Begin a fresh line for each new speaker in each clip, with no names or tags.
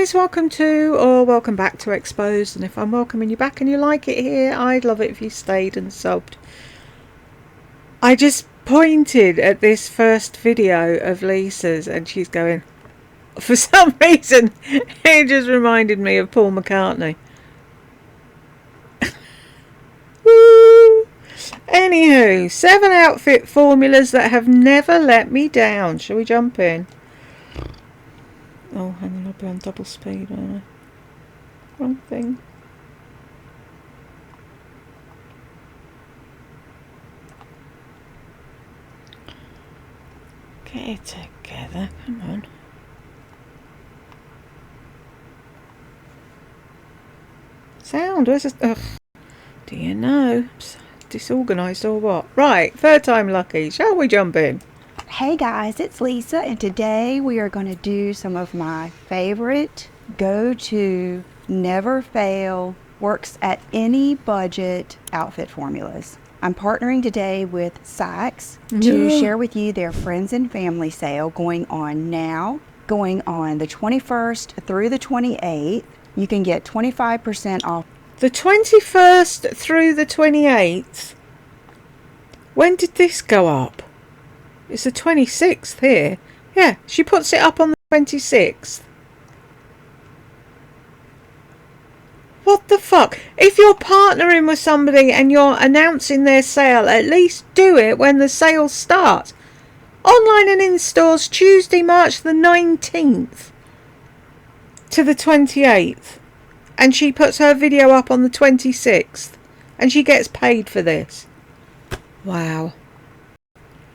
guys, welcome to or welcome back to Exposed, and if I'm welcoming you back and you like it here, I'd love it if you stayed and subbed. I just pointed at this first video of Lisa's and she's going, for some reason it just reminded me of Paul McCartney. Woo! Anywho, 7 outfit formulas that have never let me down. Shall we jump in? Oh, hang on, I'll be on double speed, aren't I? Wrong thing. Get it together, come on. Sound, where's this? Ugh. Do you know? Disorganised or what? Right, third time lucky. Shall we jump in?
Hey guys, it's Lisa, and today we are going to do some of my favorite go-to, never fail, works at any budget outfit formulas. I'm partnering today with Saks to share with you their friends and family sale going on now, going on the 21st through the 28th. You can get 25% off.
The 21st through the 28th? When did this go up? It's the 26th here. Yeah, she puts it up on the 26th. What the fuck? If you're partnering with somebody and you're announcing their sale, at least do it when the sale starts. Online and in stores Tuesday, March the 19th to the 28th. And she puts her video up on the 26th. And she gets paid for this. Wow.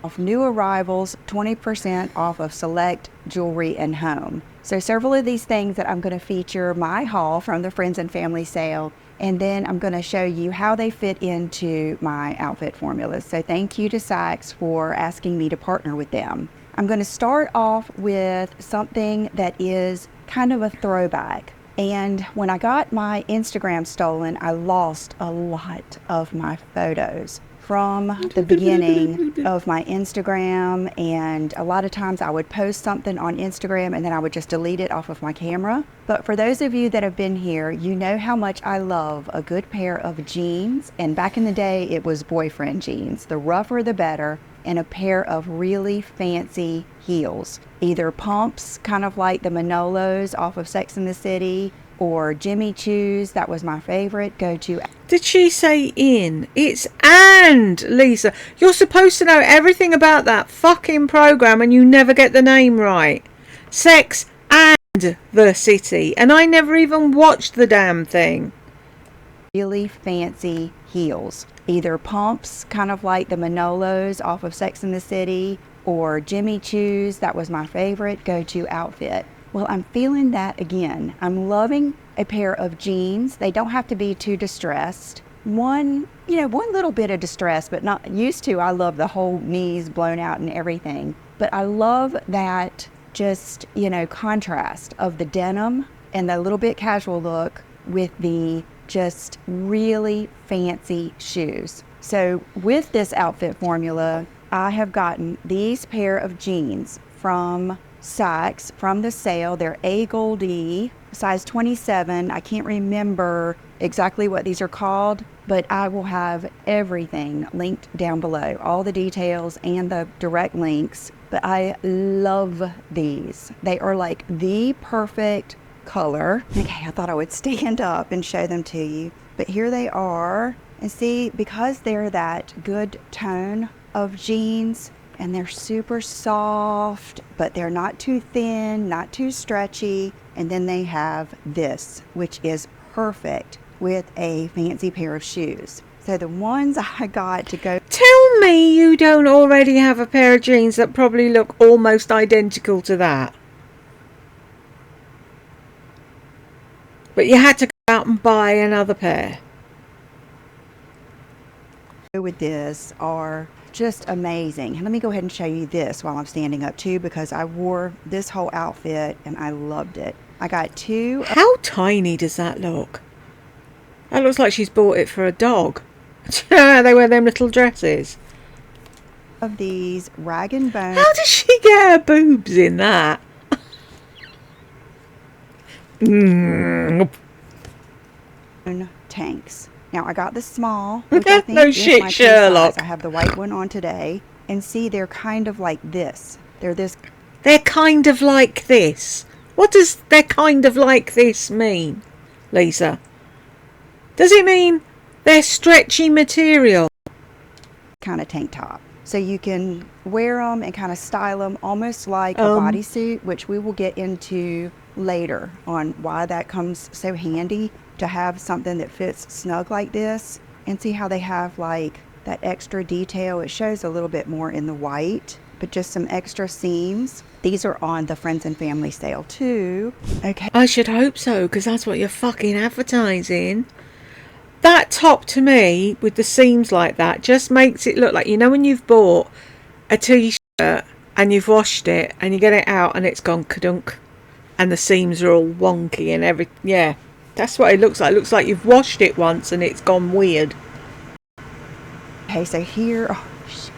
Off new arrivals, 20% off of select jewelry and home. So several of these things that I'm going to feature my haul from the friends and family sale, and then I'm going to show you how they fit into my outfit formulas. So thank you to Saks for asking me to partner with them. I'm going to start off with something that is kind of a throwback. And when I got my Instagram stolen, I lost a lot of my photos from the beginning of my Instagram, and a lot of times I would post something on Instagram and then I would just delete it off of my camera. But for those of you that have been here, you know how much I love a good pair of jeans, and back in the day it was boyfriend jeans, the rougher the better, and a pair of really fancy heels, either pumps, kind of like the Manolos off of Sex and the City, or Jimmy Choo's. That was my favorite go-to.
Did she say in? It's and, Lisa. You're supposed to know everything about that fucking program and you never get the name right. Sex and the City. And I never even watched the damn thing.
Really fancy heels, either pumps, kind of like the Manolos off of Sex and the City, or Jimmy Choo's. That was my favorite go-to outfit. Well, I'm feeling that again. I'm loving a pair of jeans. They don't have to be too distressed. One little bit of distress, but not used to. I love the whole knees blown out and everything. But I love that just, contrast of the denim and the little bit casual look with the just really fancy shoes. So with this outfit formula, I have gotten these pair of jeans from Saks from the sale. They're A Goldie, size 27. I can't remember exactly what these are called, but I will have everything linked down below, all the details and the direct links. But I love these. They are like the perfect color. Okay, I thought I would stand up and show them to you, but here they are. And see, because they're that good tone of jeans, and they're super soft, but they're not too thin, not too stretchy. And then they have this, which is perfect with a fancy pair of shoes. So the ones I got to go...
Tell me you don't already have a pair of jeans that probably look almost identical to that. But you had to go out and buy another pair.
With this are just amazing. And let me go ahead and show you this while I'm standing up too, because I wore this whole outfit and I loved it. I got two.
How tiny does that look? That looks like she's bought it for a dog. They wear them little dresses.
Of these rag and bone.
How does she get her boobs in that?
Tanks. Now I got the small, which I think
No
is
shit,
my true
Sherlock.
size. I have the white one on today, and see, they're kind of like this. They're this.
They're kind of like this. What does they're kind of like this mean, Lisa? Does it mean they're stretchy material?
Kind of tank top. So you can wear them and kind of style them almost like a bodysuit, which we will get into later on why that comes so handy to have something that fits snug like this. And see how they have like that extra detail. It shows a little bit more in the white, but just some extra seams. These are on the Friends and Family sale too. Okay.
I should hope so, because that's what you're fucking advertising. That top to me, with the seams like that, just makes it look like, you know when you've bought a t-shirt and you've washed it and you get it out and it's gone kadunk and the seams are all wonky and everything. Yeah, that's what it looks like. It looks like you've washed it once and it's gone weird.
Okay, so here, oh shit,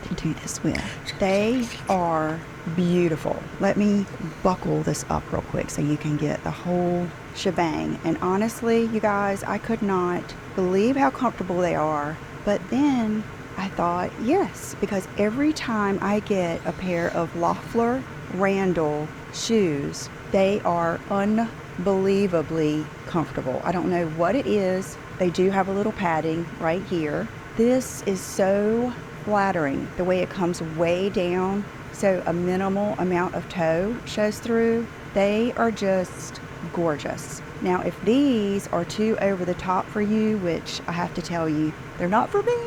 to do this with. They are beautiful. Let me buckle this up real quick so you can get the whole shebang. And honestly, you guys, I could not believe how comfortable they are. But then I thought, yes, because every time I get a pair of Loeffler Randall shoes, they are unbelievably comfortable. I don't know what it is. They do have a little padding right here. This is so flattering, the way it comes way down, so a minimal amount of toe shows through. They are just gorgeous. Now, if these are too over the top for you, which I have to tell you, they're not for me.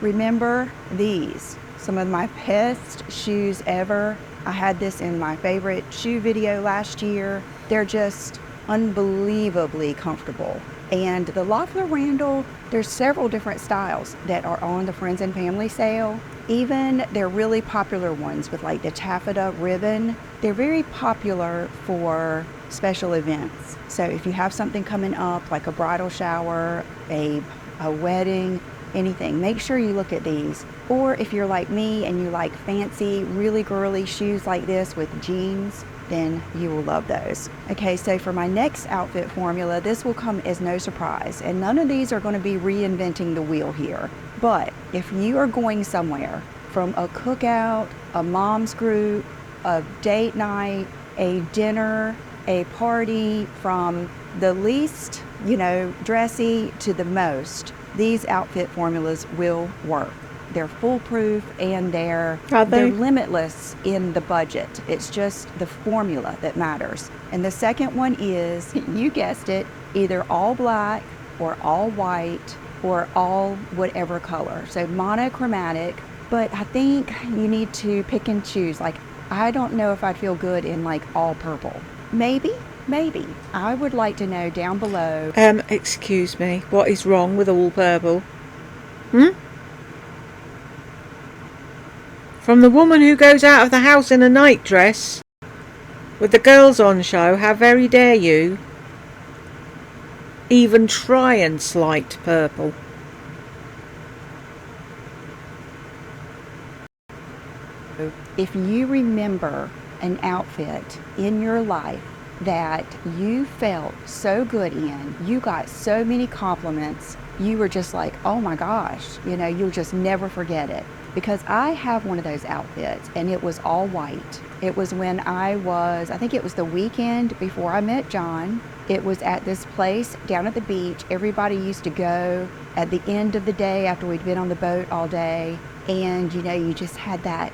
Remember these, some of my best shoes ever. I had this in my favorite shoe video last year. They're just unbelievably comfortable. And the Loeffler Randall, there's several different styles that are on the Friends and Family sale. Even they're really popular ones with like the taffeta ribbon. They're very popular for special events. So if you have something coming up like a bridal shower, a wedding, anything, make sure you look at these. Or if you're like me and you like fancy, really girly shoes like this with jeans, then you will love those. Okay, so for my next outfit formula, this will come as no surprise, and none of these are going to be reinventing the wheel here. But if you are going somewhere, from a cookout, a mom's group, a date night, a dinner, a party, from the least, dressy to the most, these outfit formulas will work. They're foolproof and they're limitless in the budget. It's just the formula that matters. And the second one is, you guessed it, either all black or all white or all whatever color. So monochromatic, but I think you need to pick and choose. Like, I don't know if I'd feel good in like all purple. Maybe. I would like to know down below.
Excuse me, what is wrong with all purple? From the woman who goes out of the house in a nightdress with the girls on show, how very dare you even try and slight purple?
If you remember an outfit in your life that you felt so good in, you got so many compliments, you were just like, oh my gosh, you'll just never forget it. Because I have one of those outfits, and it was all white. It was when I think it was the weekend before I met John. It was at this place down at the beach. Everybody used to go at the end of the day after we'd been on the boat all day. And, you just had that,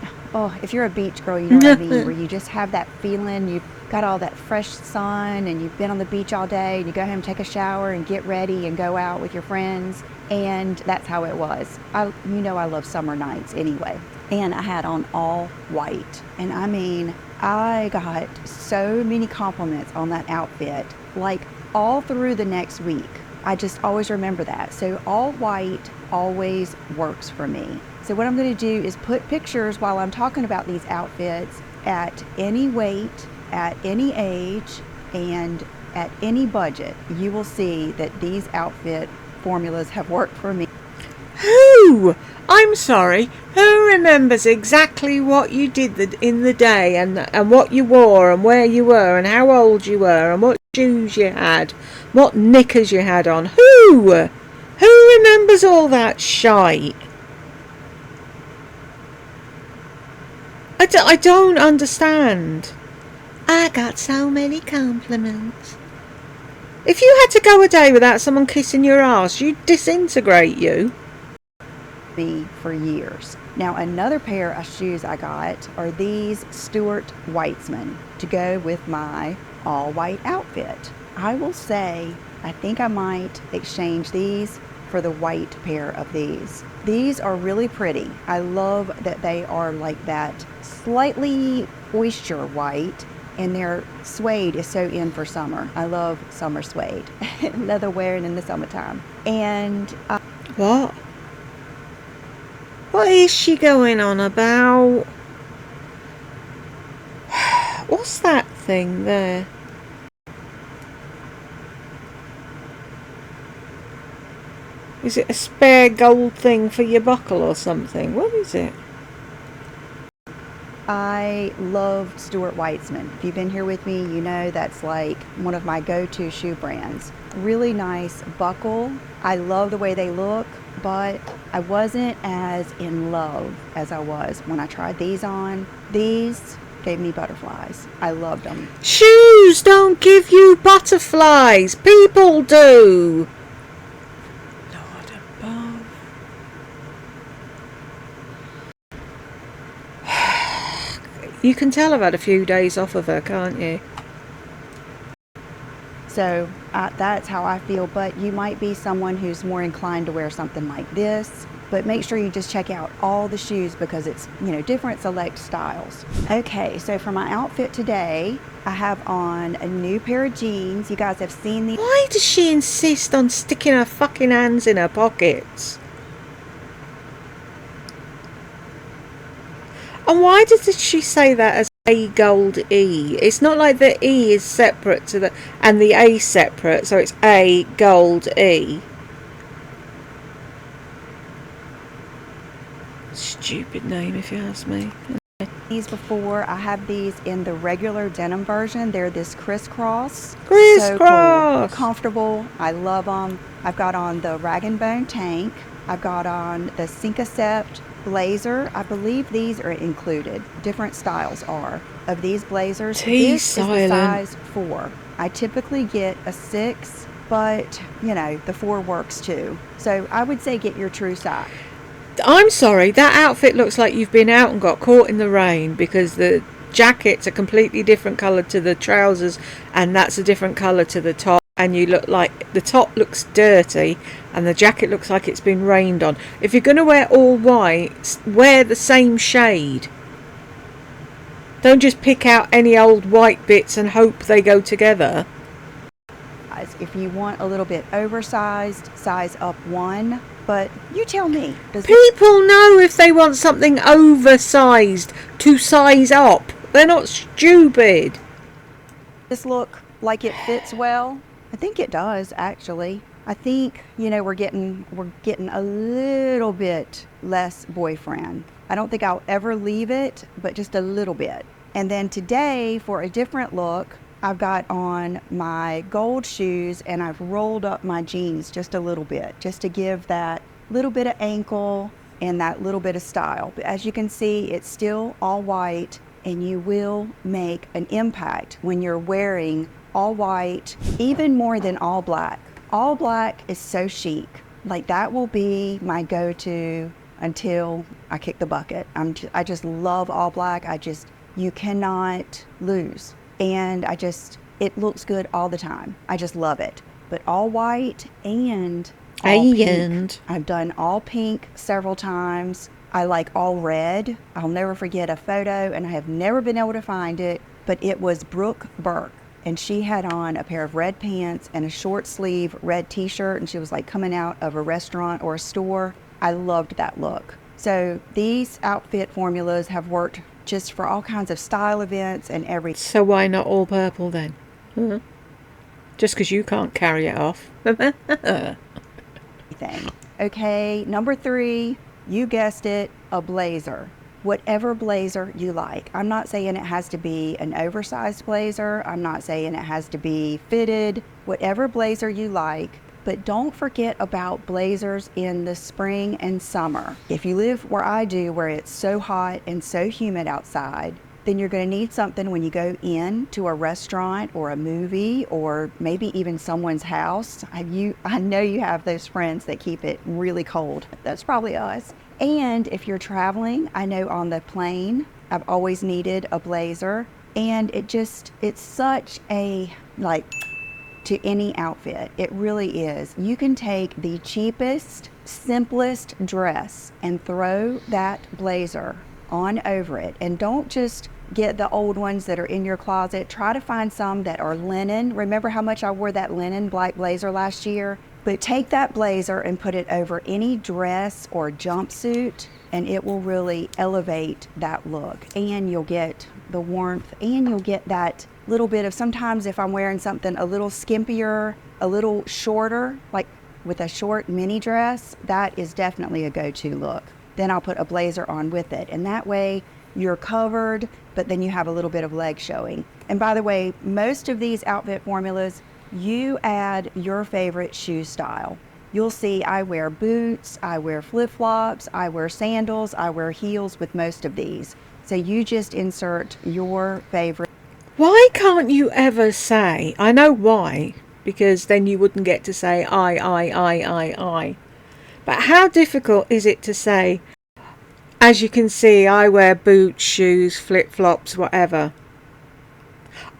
if you're a beach girl, you know what I mean, where you just have that feeling, you've got all that fresh sun and you've been on the beach all day and you go home, take a shower and get ready and go out with your friends. And that's how it was. I love summer nights anyway. And I had on all white. And I mean, I got so many compliments on that outfit, like all through the next week. I just always remember that. So all white always works for me. So what I'm going to do is put pictures while I'm talking about these outfits at any weight, at any age, and at any budget. You will see that these outfit formulas have worked for me.
Who? I'm sorry. Who remembers exactly what you did in the day and what you wore and where you were and how old you were and what shoes you had, what knickers you had on. Who remembers all that shite? I don't understand. I got so many compliments. If you had to go a day without someone kissing your ass, you'd disintegrate, you.
Me for years. Now, another pair of shoes I got are these Stuart Weitzman to go with my all-white outfit. I will say, I think I might exchange these for the white pair of these. These are really pretty. I love that they are like that slightly oyster white, and their suede is so in for summer. I love summer suede. Leather wearing in the summertime. And
What? What is she going on about? What's that thing there? Is it a spare gold thing for your buckle or something? What is it?
I love Stuart Weitzman. If you've been here with me, you know that's like one of my go-to shoe brands. Really nice buckle. I love the way they look, but I wasn't as in love as I was when I tried these on. These gave me butterflies. I loved them.
Shoes don't give you butterflies. People do. Lord above. You can tell I've had a few days off of her, can't you?
So that's how I feel, but you might be someone who's more inclined to wear something like this. But make sure you just check out all the shoes because it's, different select styles. Okay, so for my outfit today, I have on a new pair of jeans. You guys have seen these.
Why does she insist on sticking her fucking hands in her pockets? And why did she say that as A gold E? It's not like the E is separate to and the A separate, so it's A gold E. Stupid name, if you ask me.
These before. I have these in the regular denim version. They're this crisscross.
Crisscross!
So cool, comfortable. I love them. I've got on the rag and bone tank. I've got on the Cinquecept blazer. I believe these are included. Different styles are of these blazers. This is the size 4. I typically get a 6, but the 4 works too. So I would say get your true size.
I'm sorry, that outfit looks like you've been out and got caught in the rain because the jacket's a completely different colour to the trousers and that's a different colour to the top, and you look like the top looks dirty and the jacket looks like it's been rained on. If you're going to wear all white, wear the same shade. Don't just pick out any old white bits and hope they go together.
If you want a little bit oversized, size up 1. But you tell me.
People know if they want something oversized to size up. They're not stupid.
This look like it fits well? I think it does, actually. I think, we're getting a little bit less boyfriend. I don't think I'll ever leave it, but just a little bit. And then today, for a different look, I've got on my gold shoes and I've rolled up my jeans just a little bit, just to give that little bit of ankle and that little bit of style. But as you can see, it's still all white, and you will make an impact when you're wearing all white, even more than all black. All black is so chic. Like, that will be my go-to until I kick the bucket. I just love all black. You cannot lose. And it looks good all the time. I just love it. But all white and all pink. I've done all pink several times. I like all red. I'll never forget a photo, and I have never been able to find it, but it was Brooke Burke. And she had on a pair of red pants and a short sleeve red t-shirt, and she was like coming out of a restaurant or a store. I loved that look. So these outfit formulas have worked just for all kinds of style events and everything.
So why not all purple then? Huh? Just because you can't carry it off.
Okay, number 3, you guessed it, a blazer. whatever blazer you like. I'm not saying it has to be an oversized blazer. I'm not saying it has to be fitted. Whatever blazer you like. But don't forget about blazers in the spring and summer. If you live where I do, where it's so hot and so humid outside, then you're going to need something when you go in to a restaurant or a movie or maybe even someone's house. I know you have those friends that keep it really cold. That's probably us. And if you're traveling, I know on the plane, I've always needed a blazer. And it's such a, like, to any outfit. It really is. You can take the cheapest, simplest dress and throw that blazer on over it. And don't just get the old ones that are in your closet. Try to find some that are linen. Remember how much I wore that linen black blazer last year? But take that blazer and put it over any dress or jumpsuit, and it will really elevate that look. And you'll get the warmth, and you'll get that little bit of, sometimes if I'm wearing something a little skimpier, a little shorter, like with a short mini dress, that is definitely a go-to look. Then I'll put a blazer on with it. And that way you're covered, but then you have a little bit of leg showing. And by the way, most of these outfit formulas, you add your favorite shoe style. You'll see I wear boots, I wear flip-flops, I wear sandals, I wear heels with most of these. So you just insert your favorite.
Why can't you ever say, I know why, because then you wouldn't get to say I. But how difficult is it to say, as you can see, I wear boots, shoes, flip-flops, whatever.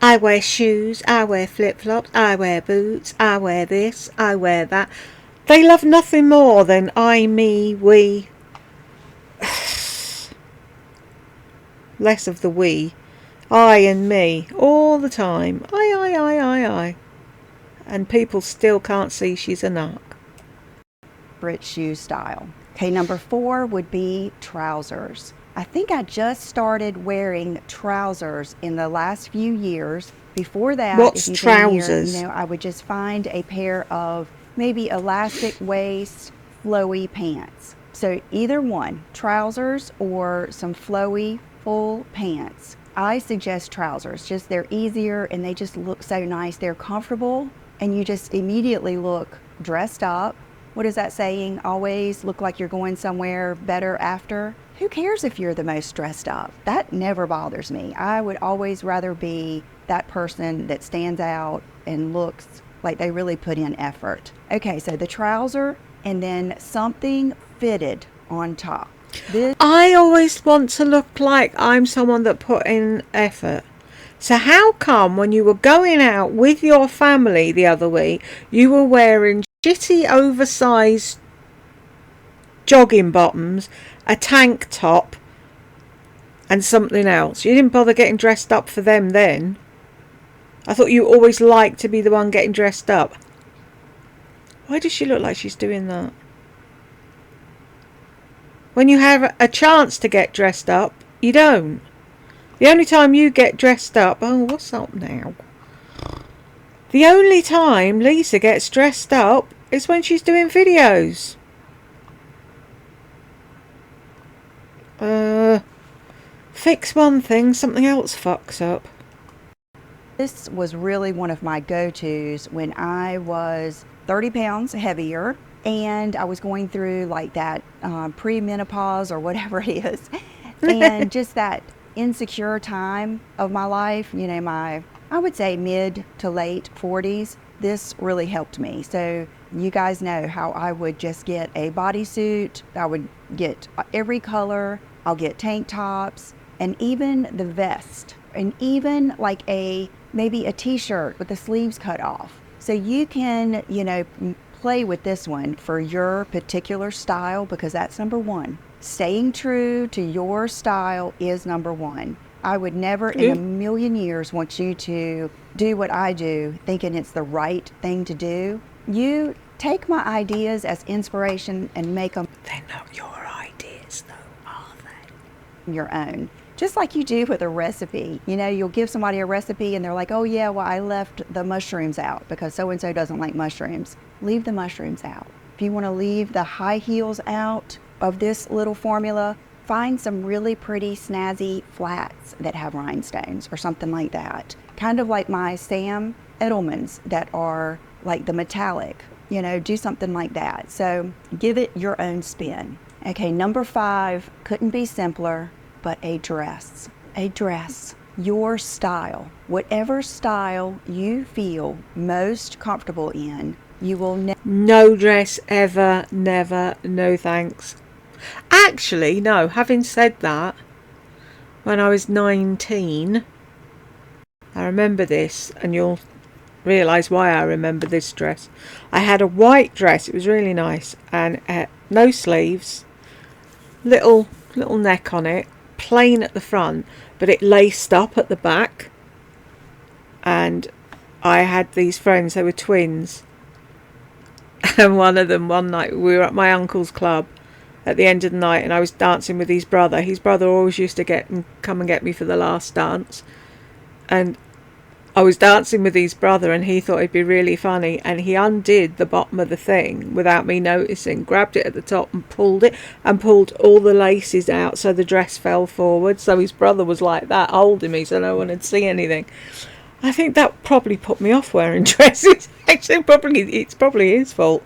I wear shoes, I wear flip-flops, I wear boots, I wear this, I wear that. They love nothing more than I, me, we. Less of the we. I and me, all the time. I. And people still can't see she's a narc.
Shoe style. Okay, number 4 would be trousers. I think I just started wearing trousers in the last few years. Before that,
what's
if you've
trousers?
Been here, I would just find a pair of maybe elastic waist, flowy pants. So either one, trousers or some flowy, full pants. I suggest trousers. Just they're easier and they just look so nice. They're comfortable and you just immediately look dressed up. What is that saying? Always look like you're going somewhere better after. Who cares if you're the most dressed up? That never bothers me. I would always rather be that person that stands out and looks like they really put in effort. Okay, so the trouser and then something fitted on top.
I always want to look like I'm someone that put in effort. So how come when you were going out with your family the other week, you were wearing shitty oversized jogging bottoms, a tank top and something else? You didn't bother getting dressed up for them then. I thought you always liked to be the one getting dressed up. Why does she look like she's doing that? When you have a chance to get dressed up, you don't. The only time you get dressed up... Oh, what's up now? The only time Lisa gets dressed up is when she's doing videos. Fix one thing, something else fucks up.
This was really one of my go-tos when I was 30 pounds heavier and I was going through like that pre-menopause or whatever it is. And just that insecure time of my life, you know, I would say mid to late 40s, this really helped me. So you guys know how I would just get a bodysuit, I would get every color, I'll get tank tops, and even the vest, and even like maybe a t-shirt with the sleeves cut off. So you can, you know, play with this one for your particular style because that's number one. Staying true to your style is number one. I would never in a million years want you to do what I do thinking it's the right thing to do. You take my ideas as inspiration and make them.
They're not your ideas though, are they?
Your own. Just like you do with a recipe. You know, you'll give somebody a recipe and they're like, oh yeah, well I left the mushrooms out because so-and-so doesn't like mushrooms. Leave the mushrooms out. If you want to leave the high heels out of this little formula, Find some really pretty snazzy flats that have rhinestones or something like that. Kind of like my Sam Edelman's that are like the metallic, do something like that. So give it your own spin. Okay, number 5, couldn't be simpler, but a dress. A dress. Your style. Whatever style you feel most comfortable in, you will
no dress ever, never, no thanks. Actually, no, having said that, when I was 19, I remember this, and you'll realise why I remember this dress. I had a white dress, it was really nice, and no sleeves, little neck on it, plain at the front, but it laced up at the back. And I had these friends, they were twins, and one of them, one night we were at my uncle's club at the end of the night, and I was dancing with his brother. His brother always used to come and get me for the last dance, and I was dancing with his brother, and he thought it'd be really funny, and he undid the bottom of the thing without me noticing, grabbed it at the top and pulled it, and pulled all the laces out so the dress fell forward. So his brother was like that, holding me so no one would see anything. I think that probably put me off wearing dresses. Actually, it's probably his fault.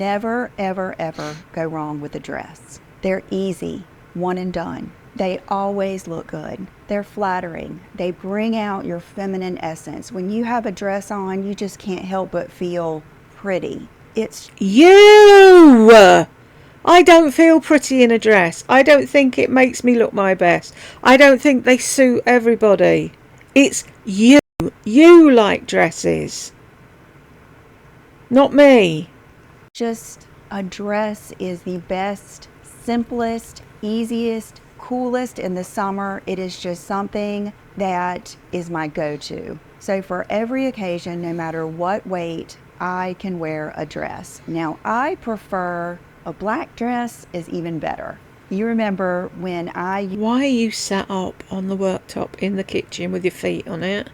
Never, ever, ever go wrong with a dress. They're easy, one and done. They always look good. They're flattering. They bring out your feminine essence. When you have a dress on, you just can't help but feel pretty. It's
you! I don't feel pretty in a dress. I don't think it makes me look my best. I don't think they suit everybody. It's you. You like dresses. Not me.
Just a dress is the best, simplest, easiest, coolest in the summer. It is just something that is my go-to. So for every occasion, no matter what weight, I can wear a dress. Now, I prefer a black dress is even better. You remember when
Why are you sat up on the worktop in the kitchen with your feet on it?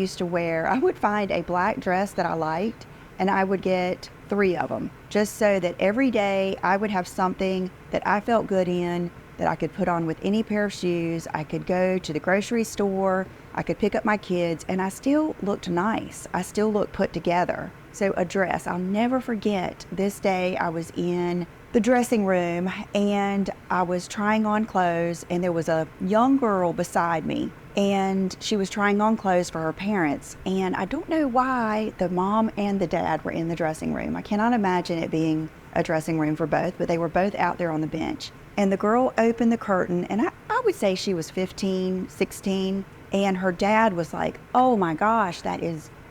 used to wear, I would find a black dress that I liked, and I would get 3 of them, just so that every day I would have something that I felt good in, that I could put on with any pair of shoes. I could go to the grocery store, I could pick up my kids, and I still looked nice. I still looked put together. So a dress, I'll never forget this day. I was in the dressing room and I was trying on clothes, and there was a young girl beside me, and she was trying on clothes for her parents. And I don't know why the mom and the dad were in the dressing room. I cannot imagine it being a dressing room for both, but they were both out there on the bench. And the girl opened the curtain, and I would say she was 15, 16, and her dad was like, "Oh my gosh,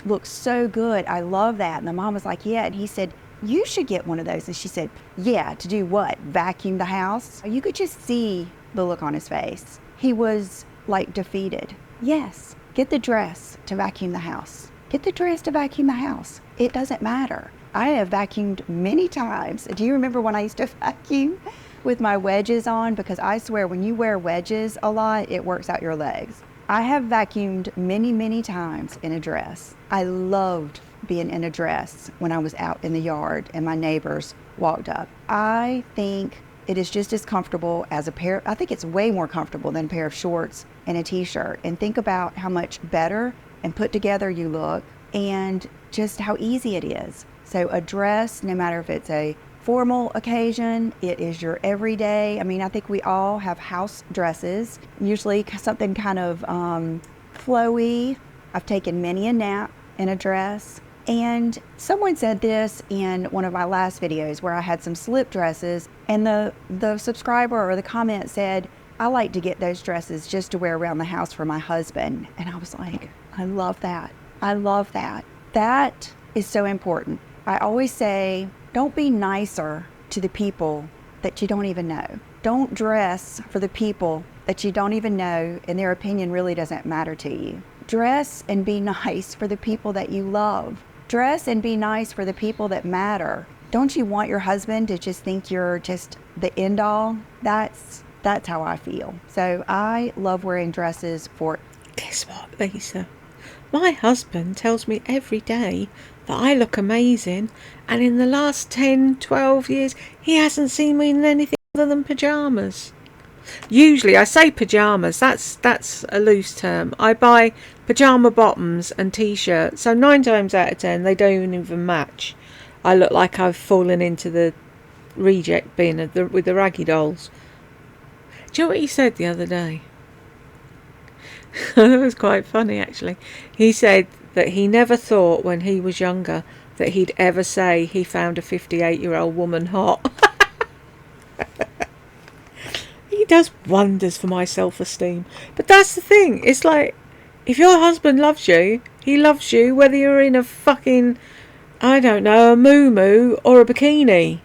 looks so good. I love that." And the mom was like, "Yeah." And he said, "You should get one of those." And she said, "Yeah, to do what? Vacuum the house?" You could just see the look on his face. He was like defeated. Yes, get the dress to vacuum the house. Get the dress to vacuum the house. It doesn't matter. I have vacuumed many times. Do you remember when I used to vacuum with my wedges on? Because I swear, when you wear wedges a lot, it works out your legs. I have vacuumed many, many times in a dress. I loved being in a dress when I was out in the yard and my neighbors walked up. I think it is just as comfortable as I think it's way more comfortable than a pair of shorts and a t-shirt. And think about how much better and put together you look, and just how easy it is. So a dress, no matter if it's a formal occasion, it is your everyday. I mean, I think we all have house dresses, usually something kind of flowy. I've taken many a nap in a dress. And someone said this in one of my last videos where I had some slip dresses, and the subscriber or the comment said, "I like to get those dresses just to wear around the house for my husband." And I was like, I love that. I love that. That is so important. I always say, don't be nicer to the people that you don't even know. Don't dress for the people that you don't even know and their opinion really doesn't matter to you. Dress and be nice for the people that you love. Dress and be nice for the people that matter. Don't you want your husband to just think you're just the end all? That's how I feel. So I love wearing dresses for...
Guess what, Lisa? My husband tells me every day that I look amazing, and in the last 10, 12 years, he hasn't seen me in anything other than pyjamas. Usually, I say pyjamas, that's a loose term. I buy pyjama bottoms and t-shirts, so 9 times out of 10, they don't even match. I look like I've fallen into the reject bin with the raggy dolls. Do you know what he said the other day? That was quite funny, actually. He said that he never thought when he was younger that he'd ever say he found a 58-year-old woman hot. He does wonders for my self-esteem. But that's the thing. It's like, if your husband loves you, he loves you whether you're in a fucking, I don't know, a muumuu or a bikini.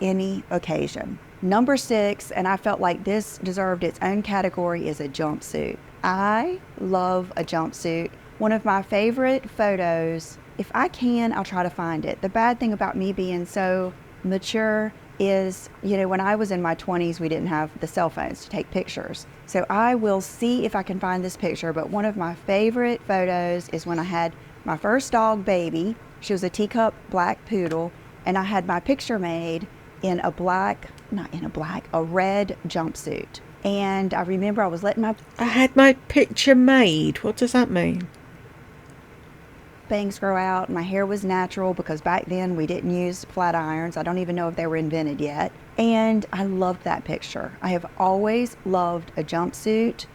Any occasion. Number 6, and I felt like this deserved its own category, is a jumpsuit. I love a jumpsuit. One of my favorite photos, if I can, I'll try to find it. The bad thing about me being so mature is, when I was in my 20s, we didn't have the cell phones to take pictures. So I will see if I can find this picture, but one of my favorite photos is when I had my first dog, Baby. She was a teacup black poodle, and I had my picture made in a red jumpsuit. And I remember I was
I had my picture made. What does that mean?
bangs grow out. My hair was natural because back then we didn't use flat irons. I don't even know if they were invented yet. And I loved that picture. I have always loved a jumpsuit.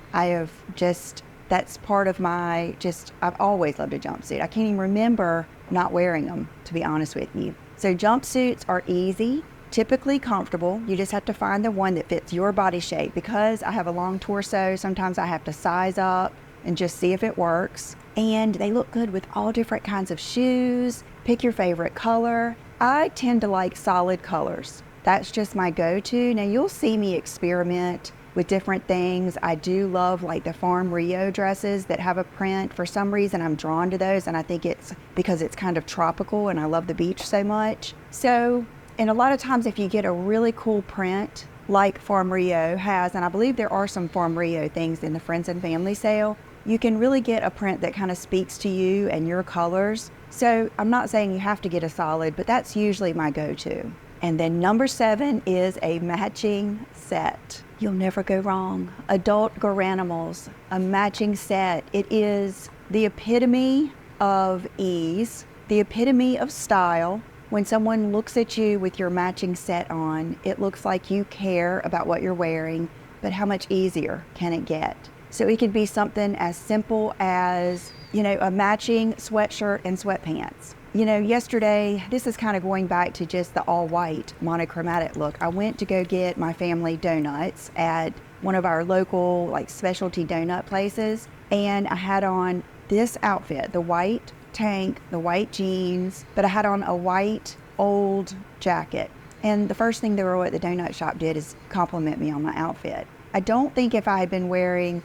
That's part of I've always loved a jumpsuit. I can't even remember not wearing them, to be honest with you. So jumpsuits are easy, typically comfortable. You just have to find the one that fits your body shape. Because I have a long torso, sometimes I have to size up and just see if it works. And they look good with all different kinds of shoes. Pick your favorite color. I tend to like solid colors. That's just my go-to. Now you'll see me experiment with different things. I do love like the Farm Rio dresses that have a print. For some reason I'm drawn to those, and I think it's because it's kind of tropical and I love the beach so much. So, and a lot of times if you get a really cool print like Farm Rio has, and I believe there are some Farm Rio things in the Friends and Family sale, you can really get a print that kind of speaks to you and your colors. So I'm not saying you have to get a solid, but that's usually my go-to. And then number 7 is a matching set. You'll never go wrong. Adult Garanimals, a matching set. It is the epitome of ease, the epitome of style. When someone looks at you with your matching set on, it looks like you care about what you're wearing, but how much easier can it get? So it could be something as simple as, a matching sweatshirt and sweatpants. Yesterday, this is kind of going back to just the all white monochromatic look. I went to go get my family donuts at one of our local specialty donut places, and I had on this outfit, the white tank, the white jeans, but I had on a white old jacket. And the first thing the girl at the donut shop did is compliment me on my outfit. I don't think if I had been wearing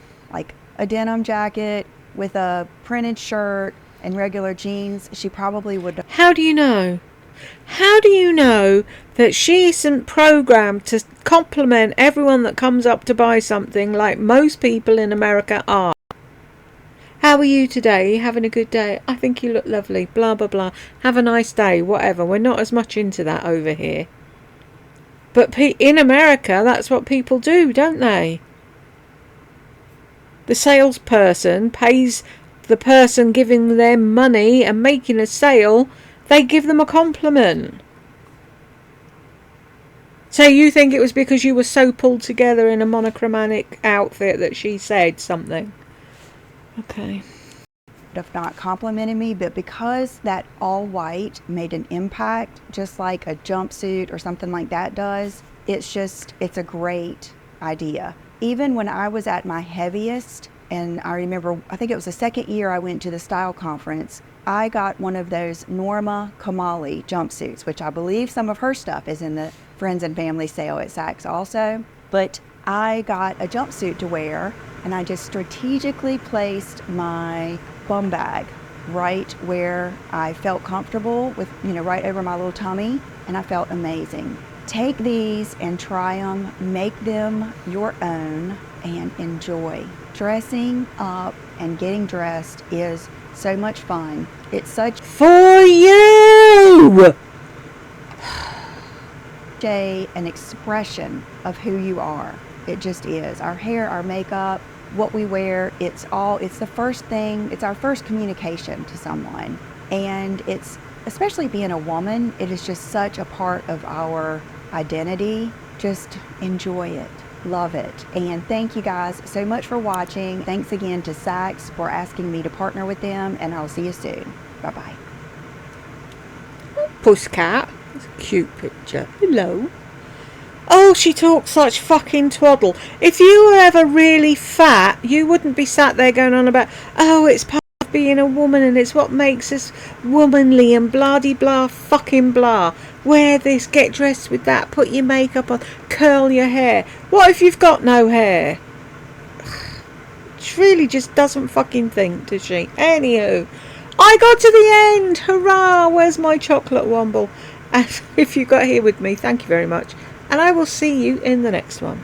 a denim jacket with a printed shirt and regular jeans, she probably would.
How do you know? How do you know that she isn't programmed to compliment everyone that comes up to buy something like most people in America are? How are you today? Are you having a good day? I think you look lovely. Blah, blah, blah. Have a nice day. Whatever. We're not as much into that over here. But in America, that's what people do, don't they? The salesperson pays the person giving them money and making a sale. They give them a compliment. So you think it was because you were so pulled together in a monochromatic outfit that she said something? Okay.
Of not complimenting me, but because that all white made an impact, just like a jumpsuit or something like that does, it's a great idea. Even when I was at my heaviest, and I remember, I think it was the second year I went to the style conference, I got one of those Norma Kamali jumpsuits, which I believe some of her stuff is in the Friends and Family sale at Saks also. But I got a jumpsuit to wear, and I just strategically placed my bum bag right where I felt comfortable with, right over my little tummy, and I felt amazing. Take these and try them, make them your own, and enjoy. Dressing up and getting dressed is so much fun. It's such
For you!
an expression of who you are. It just is. Our hair, our makeup, what we wear, it's the first thing, it's our first communication to someone. And it's, especially being a woman, it is just such a part of our identity. Just enjoy it. Love it. And thank you guys so much for watching. Thanks again to Saks for asking me to partner with them, and I'll see you soon. Bye-bye.
Pusscat. That's a cute picture. Hello. Oh, she talks such fucking twaddle. If you were ever really fat, you wouldn't be sat there going on about, oh, it's part of being a woman and it's what makes us womanly and blah-de-blah fucking blah. Wear this, get dressed with that, put your makeup on, curl your hair. What if you've got no hair? She really just doesn't fucking think, does she? Anywho, I got to the end. Hurrah! Where's my chocolate womble? And if you got here with me, thank you very much. And I will see you in the next one.